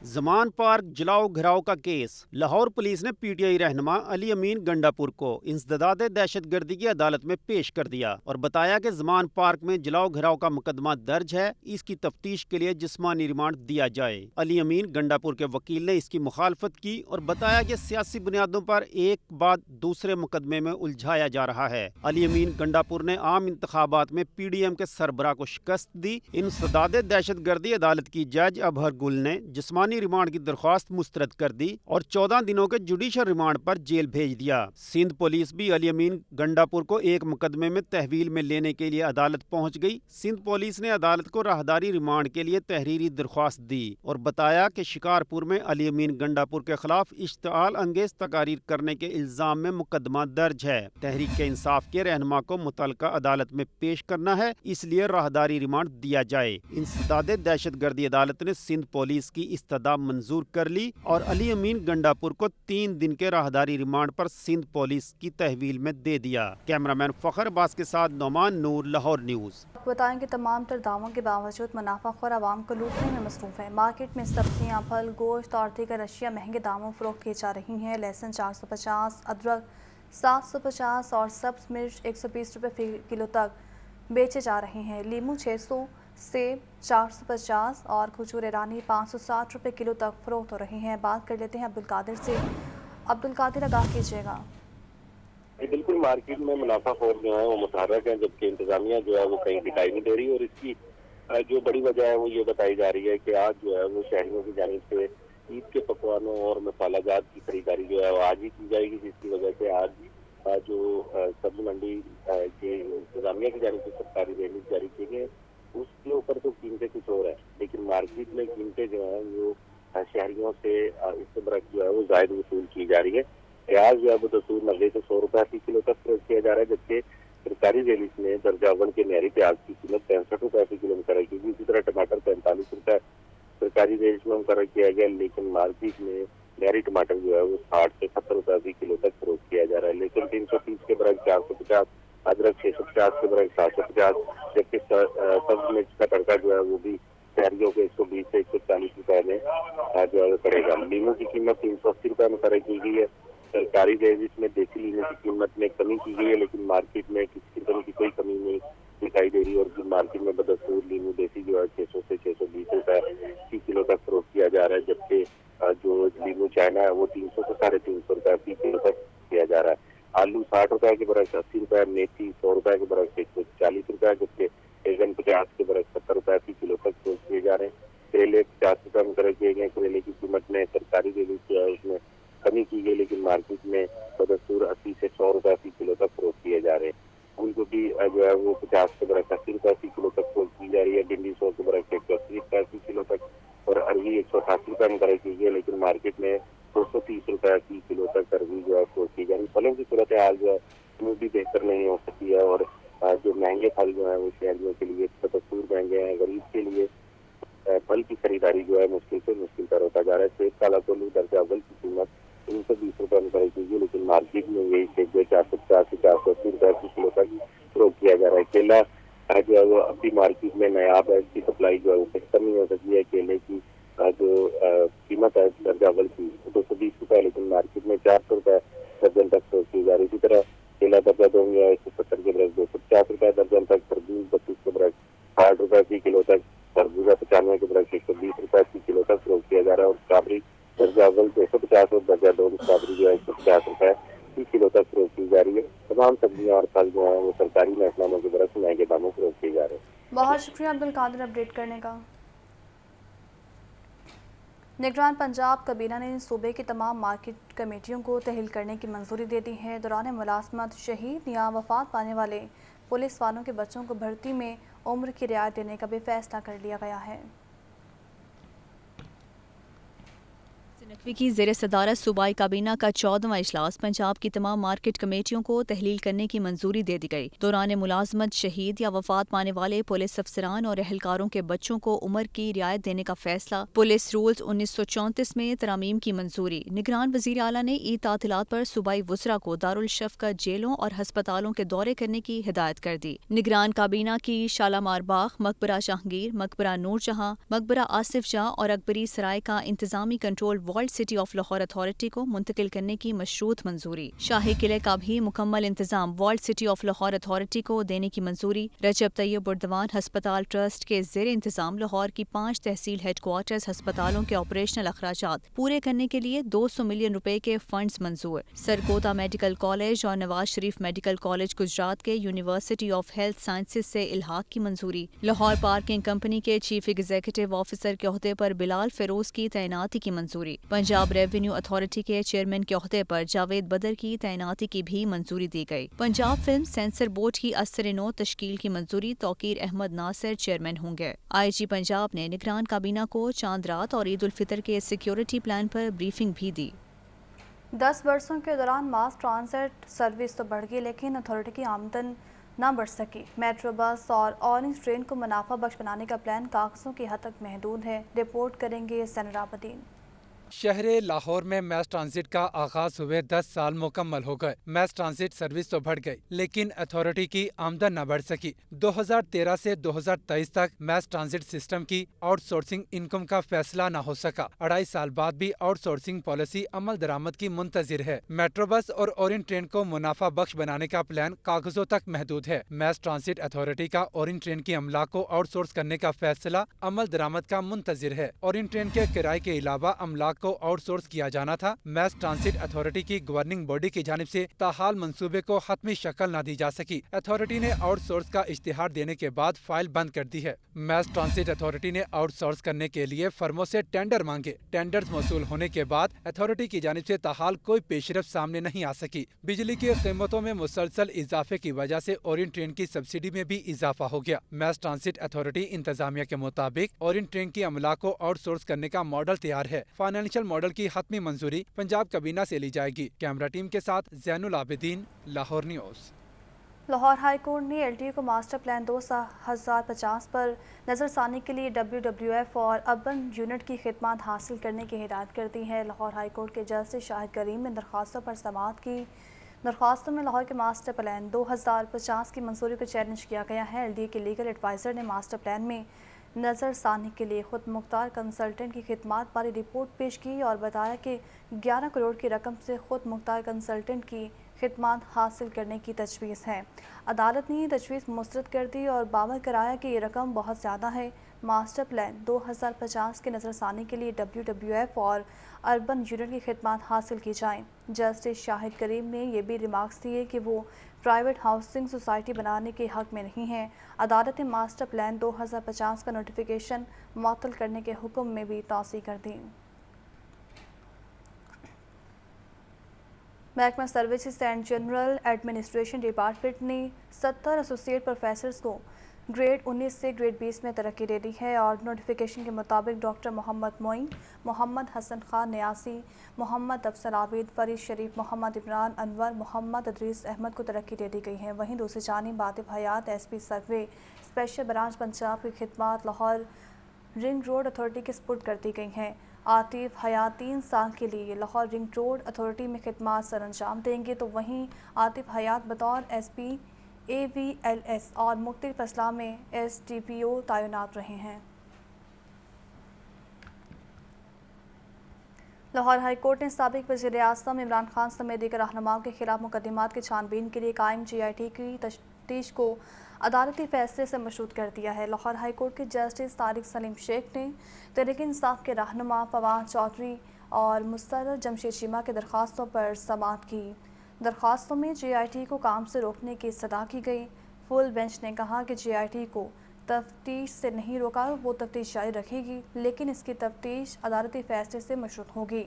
زمان پارک جلاؤ گھراؤ کا کیس، لاہور پولیس نے پی ٹی آئی رہنما علی امین گنڈا پور کو انسداد دہشت گردی کی عدالت میں پیش کر دیا اور بتایا کہ زمان پارک میں جلاؤ گھراؤ کا مقدمہ درج ہے، اس کی تفتیش کے لیے جسمانی ریمانڈ دیا جائے۔ علی امین گنڈا پور کے وکیل نے اس کی مخالفت کی اور بتایا کہ سیاسی بنیادوں پر ایک بعد دوسرے مقدمے میں الجھایا جا رہا ہے۔ علی امین گنڈا پور نے عام انتخابات میں پی ڈی ایم کے سربراہ کو شکست دی۔ انسداد دہشت گردی عدالت کی جج ابہر گل نے جسمانی जामानी रिमांड की दरख्वास्त मुस्तरद कर दी और 14 दिनों के जुडिशल रिमांड पर जेल भेज दिया। सिंध पुलिस भी अली अमीन गंडापुर को एक मुकदमे में तहवील में लेने के लिए अदालत पहुंच गई। सिंध पुलिस ने अदालत को राहदारी रिमांड के लिए तहरीरी दरख्वास्त दी और बताया कि शिकारपुर में अली अमीन गंडापुर के खिलाफ इश्तिआल अंगेज तकारीर करने के इल्जाम में मुकदमा दर्ज है। तहरीक इंसाफ के रहनुमा को मुतल्लिका अदालत में पेश करना है, इसलिए राहदारी रिमांड दिया जाए। इंसदादे दहशतगर्दी अदालत ने सिंध पुलिस की इस्तदा मंजूर कर ली और अली अमीन गंडापुर को 3 दिन के राहदारी रिमांड पर सिंध पुलिस की तहवील में दे दिया। कैमरामैन फखर अब्बास के साथ नोमान नूर, लाहौर न्यूज़। बताएं कि तमाम तर दावों के बावजूद मुनाफाखोर आवाम को लूटने में मसरूफ़ है। मार्केट में सब्जियां, फल, गोश्त और दीगर अशिया महंगे दामों फरोख्त की जा रही हैं। लहसुन 450, अदरक 750 और सब्ज़ मिर्च 120 रुपये फी किलो तक बेचे जा रहे हैं। लीमू 600, सेब 450 और खजूर ईरानी 560 रुपये किलो तक फरोख्त हो रहे हैं। बात कर लेते हैं अब्दुल कादिर से। अब्दुल कादिर, आगाह कीजिएगा। बिल्कुल, मार्केट में मुनाफाखोर जो है वो मुतहर्रक है, जबकि इंतजामिया जो है वो कहीं दिखाई नहीं दे रही। और इसकी जो बड़ी वजह है वो ये बताई जा रही है कि आज जो है वो शहरियों की जानिब से ईद के पकवानों और मसाला जात की खरीदारी जो है वो आज ही की जाएगी, जिसकी वजह से आज जो सब्जी मंडी के इंतजामिया की जानिब से सरकारी रिलीज जारी की गई उसके ऊपर तो कीमतें कुछ और है, लेकिन मार्केट में कीमतें जो है वो शहरियों से इससे बरक जो है वो जायद वसूल की जा रही है। प्याज जो है वो 90 से 100 रुपये फी किलो तक फरोख्त किया जा रहा है, जबकि सरकारी रिलीज में दर्जा अव्वल के नहरी प्याज की कीमत 65 रुपये फी किलो मुकर्रर की गई। इसी तरह टमाटर 45 रुपये सरकारी रिलीज में मुकर्रर किया गया, लेकिन मार्केट में नहरी टमाटर जो है वो 60 से 70 रुपये फी किलो तक फरोख्त किया जा रहा है। लेकिन 330 के बरक 450, अदरक 650 के बरक 750, जबकि सब्ज मिर्च का तड़का जो है वो भी शहरियों को 120 से 140 रुपये में जो है पड़ेगा। लीमू की कीमत 380 रुपये मुकर्रर की गई है। सरकारी रेजिस में देसी लीमू की कीमत में कमी की गई है, लेकिन मार्केट में किसी तरह की कोई कमी नहीं दिखाई दे रही। और मार्केट में बदस्तूर लीमू देसी जो है 600 से 620 रुपये फी किलो तक फरोख्त किया जा रहा है, जबकि जो लीमू चाइना है वो 300 से 350 रुपये फी किलो तक किया जा रहा है। आलू 60 रुपये के बरक 80 रुपये, मेथी 100 रुपये के बरक 140 रुपये, जबकि बैगन 50 के बरक 70 रुपये फी किलो तक फरोख्त किए जा रहे हैं। करेले 50 रुपये मुकर्रर किए गए। करेले की कीमत में सरकारी रिलीज जो है उसमें कमी की गई, लेकिन मार्केट में बदस्तूर 80 से 100 रुपये फी किलो तक फरोख्त किए जा रहे हैं। फूल गोभी जो है वो 50 के बरक 80 रुपये फी किलो तक फरोख्त की जा रही है। भिंडी 100 के बरक 180 रुपये फी किलो तक और अरवी 188 रुपये मुकर्रर की गई है, लेकिन मार्केट में 230 रुपये फी किलो तक अरवी जो है फरोख्त की जा रही है। फलों की सूरत हाल जो है वो भी बेहतर नहीं हो सकती है और जो महंगे फल जो है वो शहरियों के लिए बदस्तूर महंगे हैं। गरीब के लिए फल की खरीदारी जो है मुश्किल से मुश्किल तर होता जा रहा है। सेब काला कोल्हू दर्जा अव्वल की कीमत 320 रुपये मुकर्रर की गई, लेकिन मार्केट में यही सेब जो 450 से 480 रुपये फी किलो तक फरोख्त किया जा रहा है। केला जो है वो अभी मार्केट में नायाब है, इसकी सप्लाई जो है वो बेहतर नहीं हो सकती है। केले की जो कीमत है दर्जा अव्वल की 220 रुपये, लेकिन मार्केट में 400 रुपये दर्जन तक फरोख्त की जा रही है। इसी तरह केला दर्जा 2 में 170 के बरक 250 रुपये दर्जन तक, तरबूज 32 के बरक 60 रुपये फी किलो तक, तरबूजा 95 के बरक 120 रुपये फी किलो तक फरोख्त किया जा रहा है। और स्ट्रॉबेरी दर्जा अव्वल 250 और दर्जा 2 स्ट्रॉबेरी जो है 150 रुपये फी किलो तक फरोख्त की जा रही है। तमाम सब्जियाँ और फल जो है वो सरकारी महकमाओं के बरस महंगे दामों फरोख्त किए जा रहे हैं। बहुत शुक्रिया अब्दुल कादिर अपडेट करने का। निगरान पंजाब काबीना ने सूबे की तमाम मार्केट कमेटियों को तहलील करने की मंजूरी दे दी है। दौरान मुलाजमत शहीद या वफात पाने वाले पुलिस वालों के बच्चों को भर्ती में उम्र की रियायत देने का भी फैसला कर लिया गया है। नकवी की ज़ेर सदारत सूबाई काबीना का 14वां इजलास पंजाब की तमाम मार्केट कमेटियों को तहलील करने की मंजूरी दे दी गई। दौरान मुलाजमत शहीद या वफात पाने वाले पुलिस अफसरान और एहलकारों के बच्चों को उम्र की रियायत देने का फैसला। पुलिस रूल्स 1934 में तरामीम की मंजूरी। निगरान वज़ीर आला ने ईद तातीलात पर सूबाई वुज़रा को दारुल शफ़क़त जेलों और हस्पतालों के दौरे करने की हिदायत कर दी। निगरान काबीना की शालामार बाग, मकबरा जहांगीर, मकबरा नूर जहां, मकबरा आसिफ जाह और अकबरी सराय का इंतजामी control world city of Lahore authority को मुंतकिल करने की मशरूत मंजूरी। शाही किले का भी मुकम्मल इंतजाम world city of Lahore authority को देने की मंजूरी। रजब तैयब उर्दवान हस्पताल ट्रस्ट के ज़ेर इंतजाम लाहौर की 5 तहसील हेडक्वार्टर्स अस्पतालों के ऑपरेशनल अखराजात पूरे करने के लिए 200 मिलियन रुपए के फंड्स मंजूर। सरगोदा मेडिकल कॉलेज और नवाज शरीफ मेडिकल कॉलेज गुजरात के यूनिवर्सिटी ऑफ हेल्थ साइंसेज से इल्हाक की मंजूरी। लाहौर पार्किंग कंपनी के चीफ एग्जीक्यूटिव ऑफिसर के ओहदे पर बिलाल फिरोज की तैनाती की मंजूरी। पंजाब रेवेन्यू अथॉरिटी के चेयरमैन के ओहदे पर जावेद बदर की तैनाती की भी मंजूरी दी गई। पंजाब फिल्म सेंसर बोर्ड की असर-ए-नौ तश्कील की मंजूरी। तौकीर अहमद नासिर चेयरमैन होंगे। IG पंजाब ने निगरान काबीना को चांद रात और ईद उल फितर के सिक्योरिटी प्लान पर ब्रीफिंग भी दी। 10 बरसों के दौरान मास ट्रांजिट सर्विस तो बढ़ गई, लेकिन अथॉरिटी की आमदन न बढ़ सकी। मेट्रो बस और ऑरेंज ट्रेन को मुनाफा बख्श बनाने का प्लान कागजों की हद तक महदूद है। रिपोर्ट करेंगे सनराबुद्दीन। शहर लाहौर में मैस ट्रांजिट का आगाज हुए 10 साल मुकम्मल हो गए। मैस ट्रांजिट सर्विस तो बढ़ गई, लेकिन अथॉरिटी की आमदन न बढ़ सकी। 2013 से 2023 तक मैस ट्रांजिट सिस्टम की आउटसोर्सिंग इनकम का फैसला न हो सका। 2.5 साल बाद भी आउटसोर्सिंग पॉलिसी अमल दरामद की मुंतजिर है। मेट्रो बस और ओरेंज ट्रेन को मुनाफा बख्श बनाने का प्लान कागजों तक महदूद है। मैस ट्रांजिट अथॉरिटी का ओरेंज ट्रेन की अमला को आउटसोर्स करने का फैसला अमल दरामद का मुंतजिर है। ओरेंज ट्रेन के किराए के अलावा अमला को आउटसोर्स किया जाना था। मैस ट्रांजिट अथॉरिटी की गवर्निंग बॉडी की जानिब से ताहाल मंसूबे को हतमी शक्ल न दी जा सकी। अथॉरिटी ने आउटसोर्स का इश्तिहार देने के बाद फाइल बंद कर दी है। मैस ट्रांजिट अथॉरिटी ने आउटसोर्स करने के लिए फर्मों से टेंडर मांगे। टेंडर्स मौसूल होने के बाद अथॉरिटी की जानिब से ताहाल कोई पेशरफ सामने नहीं आ सकी। बिजली की कीमतों में मुसलसल इजाफे की वजह से ओरेंज ट्रेन की सब्सिडी में भी इजाफा हो गया। मैस ट्रांजिट अथॉरिटी इंतजामिया के मुताबिक ओरेंज ट्रेन की अमला को आउटसोर्स करने का मॉडल तैयार है। फाइनेंशियल मॉडल की हतमी मंजूरी पंजाब काबीना से ली जाएगी। कैमरा टीम के साथ Zainul Abidin, Lahore news. Lahore high court ने LTE को मास्टर प्लान 2050 पर नज़रसानी के लिए WWF और अर्बन यूनिट की खिदमत हासिल करने की हिदायत कर दी है। लाहौर हाई कोर्ट के जस्टिस शाहिद करीम ने दरख्वास्तों पर समाअत की। दरख्वास्तों में लाहौर के मास्टर प्लान 2050 की मंजूरी को चैलेंज किया गया है। LTE के लीगल एडवाइज़र ने मास्टर प्लान में नज़रसानी के लिए खुद मुख्तार कंसल्टेंट की खिदमत बारे रिपोर्ट पेश की और बताया कि 11 करोड़ की रकम से खुद मुख्तार कंसल्टेंट की खिदमत हासिल करने की तजवीज़ है। अदालत ने तजवीज़ मुस्तरद कर दी और बावर कराया कि ये रकम बहुत ज़्यादा है। मास्टर प्लान 2050 के नज़रसानी के लिए WWF और अर्बन यूनिट की खिदमत हासिल की जाएँ। जस्टिस शाहिद करीम ने यह भी रिमार्क्स दिए कि वो प्राइवेट हाउसिंग सोसाइटी बनाने के हक़ में नहीं है। अदालत ने मास्टर प्लान 2050 का नोटिफिकेशन मुअत्तल करने के हुक्म में भी तौसीह कर दी। महकमा services and general administration department ने 70 एसोसिएट प्रोफेसर्स को ग्रेड 19 से ग्रेड 20 में तरक्की दे दी है और नोटिफिकेशन के मुताबिक डॉक्टर मोहम्मद मोइन, मोहम्मद हसन खान न्यासी, मोहम्मद अफसल आबिद, फरीद शरीफ, मोहम्मद इमरान अनवर, मोहम्मद अदरीस अहमद को तरक्की दे दी गई है। वहीं दूसरी जानिब आतिफ हयात SP सर्वे स्पेशल ब्रांच पंजाब की खिदमत लाहौर रिंग रोड अथॉरिटी के सपुर्द कर दी गई हैं। आतिफ हयात 3 साल के लिए लाहौर रिंग रोड अथॉरिटी में खिदमत सर अंजाम देंगे, तो वहीं आतिफ हयात बतौर SP AVLS और मुख्तलिफ अजला में SDPO तैनात रहे हैं। लाहौर हाई कोर्ट ने साबिक वज़ीर-ए-आज़म इमरान खान समेत दीगर रहनुमाओं के खिलाफ मुकदमात की छानबीन के लिए कायम GIT की तफ्तीश को अदालती फैसले से मशरूत कर दिया है। लाहौर हाई कोर्ट के जस्टिस तारिक सलीम शेख ने तहरीक इंसाफ के रहनुमा फवाद चौधरी और मुस्तरद जमशेद चीमा की दरख्वास्तों पर समाअत की। दरख्वास्तों में GIT को काम से रोकने की सदा की गई। फुल बेंच ने कहा कि GIT को तफ्तीश से नहीं रोका, वो तफ्तीश जारी रखेगी, लेकिन इसकी तफ्तीश अदालती फैसले से मशरूत होगी।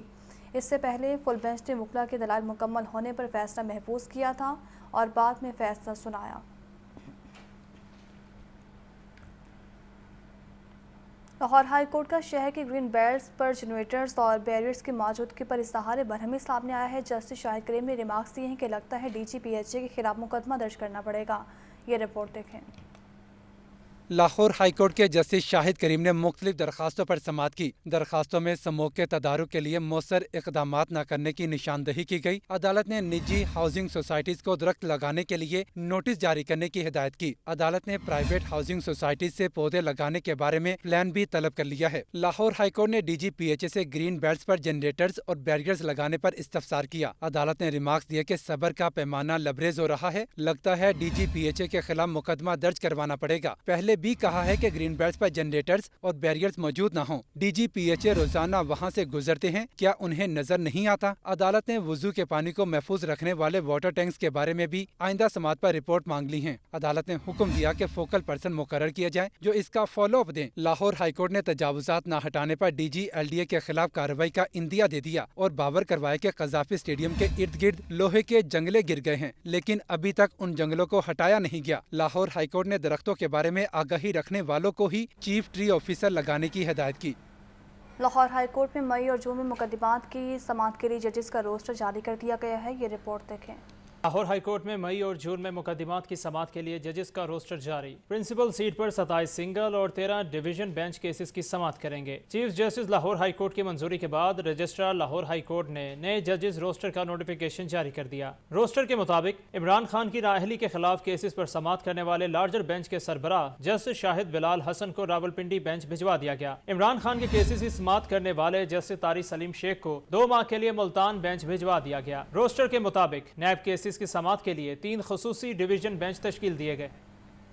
इससे पहले फुल बेंच ने मुकला के दलाल मुकम्मल होने पर फैसला महफूज किया था और बाद में फैसला सुनाया। लाहौर हाई कोर्ट का शहर के ग्रीन बेल्ट्स पर जनरेटर्स और बैरियर्स की मौजूदगी पर इज़हार बरहमी सामने आया है। जस्टिस शाहिद करीम ने रिमार्क्स दिए हैं कि लगता है DGPHA के खिलाफ मुकदमा दर्ज करना पड़ेगा। ये रिपोर्ट देखें। लाहौर हाईकोर्ट के जस्टिस शाहिद करीम ने मुख्तलिफ दरखास्तों पर समाअत की। दरखास्तों में समूह के तदारुक के लिए मौसर इकदामात न करने की निशानदही की गई। अदालत ने निजी हाउसिंग सोसाइटीज को दरख्त लगाने के लिए नोटिस जारी करने की हिदायत की। अदालत ने प्राइवेट हाउसिंग सोसाइटीज से पौधे लगाने के बारे में प्लान भी तलब कर लिया है। लाहौर हाईकोर्ट ने DGPHA से ग्रीन बेल्ट्स पर जनरेटर्स और बैरियर्स लगाने पर इस्तफसार किया। अदालत ने रिमार्क्स दिए कि सब्र का पैमाना लबरेज हो रहा है, लगता है DGPHA के खिलाफ मुकदमा दर्ज करवाना पड़ेगा। पहले भी कहा है कि ग्रीन बेल्ट्स पर जनरेटर्स और बैरियर्स मौजूद न हों। DGPHA रोजाना वहां से गुजरते हैं, क्या उन्हें नजर नहीं आता? अदालत ने वुजू के पानी को महफूज रखने वाले वाटर टैंक्स के बारे में भी आइंदा समाअत पर रिपोर्ट मांग ली है। अदालत ने हुक्म दिया कि फोकल पर्सन मुकर्रर किए जाए जो इसका फॉलो अप दें। लाहौर हाईकोर्ट ने तजावुजात न हटाने पर DG LDA के खिलाफ कार्रवाई का इंदिया दे दिया और बावर करवाया कि कज़ाफी स्टेडियम के इर्द गिर्द लोहे के जंगले गिर गए हैं, लेकिन अभी तक उन जंगलों को हटाया नहीं गया। लाहौर हाईकोर्ट ने दरख्तों के बारे में आगाही रखने वालों को ही चीफ ट्री ऑफिसर लगाने की हिदायत की। लाहौर हाईकोर्ट में मई और जून में मुकदमात की समाअत के लिए जजेस का रोस्टर जारी कर दिया गया है। ये रिपोर्ट देखें। लाहौर हाईकोर्ट में मई और जून में मुकदमात की समाअत के लिए जजेस का रोस्टर जारी। प्रिंसिपल सीट पर 27 सिंगल और 13 डिवीजन बेंच केसेस की समाअत करेंगे। चीफ जस्टिस लाहौर हाईकोर्ट की मंजूरी के बाद रजिस्ट्रार लाहौर हाईकोर्ट ने नए जजेस रोस्टर का नोटिफिकेशन जारी कर दिया। रोस्टर के मुताबिक इमरान खान की नाअहली के खिलाफ केसेस पर समाअत करने वाले लार्जर बेंच के सरबराह जस्टिस शाहिद बिलाल हसन को रावलपिंडी बेंच भिजवा दिया गया। इमरान खान के केसेस की समाअत करने वाले जस्टिस तारिक सलीम शेख को 2 माह के लिए मुल्तान बेंच भिजवा दिया गया। रोस्टर के मुताबिक नैब केसेस की समाअत के लिए 3 खुसूसी डिवीजन बेंच तश्कील दिए गए।